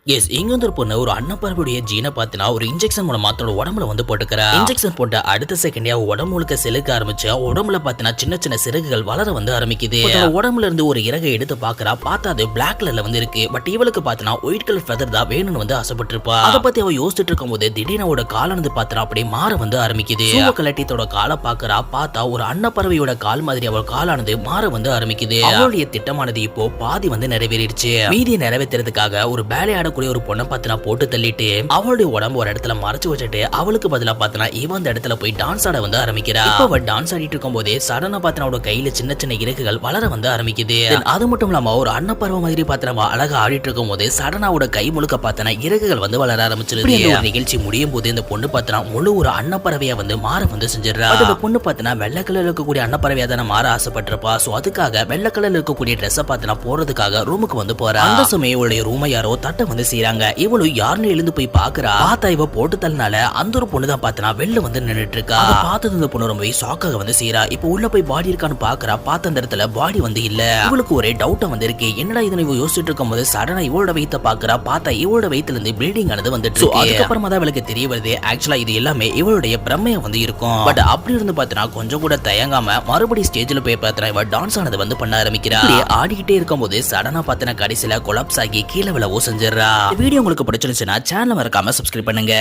இங்க வந்து ஒரு பொண்ணு ஒரு அன்னப்பறவையுடைய ஜீனை பாத்தினா ஒரு இன்ஜெக்ஷன் மூலமா தன்னோட உடம்புல வந்து போட்டுக்கிறா. இன்ஜெக்ஷன் போட்ட அடுத்த செகண்டே உடம்பு முழுக்க செலுக்க ஆரம்பிச்சு உடம்புல பாத்தினா சின்ன சின்ன சிறகுகள் வளர வந்து ஆரம்பிக்குது. உடம்புல இருந்து ஒரு இறகை எடுத்து பாக்குறா. பார்த்தா அது பிளாக் கலர்ல வந்து இருக்கு. பட் இவளுக்கு பாத்தினா ஒயிட் கலர் ஃபெதர் தான் வேணும்னு வந்து ஆசைப்பட்டிருப்பா. அதை பத்தி அவ யோசிச்சுட்டு இருக்கும் போது திடீர்னு அவட காலானது பாத்தினா அப்படியே மாற வந்து ஆரம்பிக்குது. கலட்டித்தோட காலை பாக்குறா. பார்த்தா ஒரு அன்னப்பறவையோட கால் மாதிரி அவள் காலானது மாற வந்து ஆரம்பிக்குது. அவளுடைய திட்டமானது இப்போ பாதி வந்து நிறைவேறிடுச்சு. மீதியை நிறைவேற்றுறதுக்காக ஒரு பேலை ஆடக்கூடிய ஒரு பொண்ணை பாத்தினா போட்டு தள்ளிட்டு அவளுடைய உடம்பு ஒரு இடத்துல மறைச்சு வச்சுட்டு அவளுக்கு பதிலா பாத்தினா இவன் அந்த இடத்துல போய் டான்ஸ் ஆட வந்து ஆரம்பிக்கிறா. இப்ப அவ டான்ஸ் ஆடிட்டு இருக்கும் போதே சடனா பாத்தினா அவட கையில சின்ன சின்ன இறகுகள் வளர வந்து ஆரம்பிக்குது. அது மட்டும் இல்லாம ஒரு அன்னப்பறவை மாதிரி பாத்தினா அழகா ஆடிட்டு இருக்கும் போது சடனா அவட கை முழுக்க பாத்தினா இறகுகள் வந்து வளர ஆரம்பிச்சிருது. நிகழ்ச்சி முடியும் போது இந்த பொண்ணு பாத்தினா முழு ஒரு அன்னப்பறவையா வந்து மாற வந்து செஞ்சிடறா. அந்த பொண்ணு பாத்தினா வெள்ளை கலர்ல இருக்கக்கூடிய அன்னப்பறவையா தானே மாற ஆசைப்பட்டிருப்பா. சோ அதுக்காக வெள்ளை கலர்ல இருக்கக்கூடிய ட்ரெஸ்ஸை பாத்தினா போறதுக்காக ரூமுக்கு வந்து போறா. அந்த சமயம் இவளுடைய ரூமை யாரோ தட்ட வந்து செய்றாங்க. இவளும் யாருன்னு எழுந்து போய் பாக்குறா. பார்த்தா இவ போட்டு தள்ளனால அந்த ஒரு பொண்ணு தான் பாத்தினா வெளில வந்து நின்னுட்டு இருக்கா. அதை பார்த்தது இந்த பொண்ணு ரொம்ப ஷாக்காக வந்து செய்றா. இப்போ உள்ள போய் பாடி இருக்கான்னு பாக்குறா. பார்த்த அந்த இடத்துல பாடி வந்து இல்ல. இவளுக்கு ஒரே டவுட்டா வந்து இருக்கு. என்னடா இதனை இவ யோசிச்சுட்டு இருக்கும் போது சடனா இவளோட வயித்தை பாக்குறா. பார்த்தா இவளோட வயித்துல இருந்து ப்ளீடிங் ஆனது வந்துட்டு இருக்கு. அதுக்கப்புறமா தான் இவளுக்கு தெரிய வருது ஆக்சுவலா இது எல்லாமே இவளுடைய பிரமையா வந்து இருக்கும். பட் அப்படி இருந்து பாத்தினா கொஞ்சம் கூட தயங்காம மறுபடியும் ஸ்டேஜ்ல போய் பாத்தினா இவ டான்ஸ் ஆனது வந்து பண்ண ஆரம்பிக்கிறா. ஆடிக்கிட்டே இருக்கும் போது சடனா பாத்தினா கடைசியில கொலாப்ஸ் ஆகி கீழே விழவோ செஞ்சிடறா. வீடியோ உங்களுக்கு பிடிச்சிருந்துச்சுன்னா சேனலை மறக்காம சப்ஸ்கிரைப் பண்ணுங்க.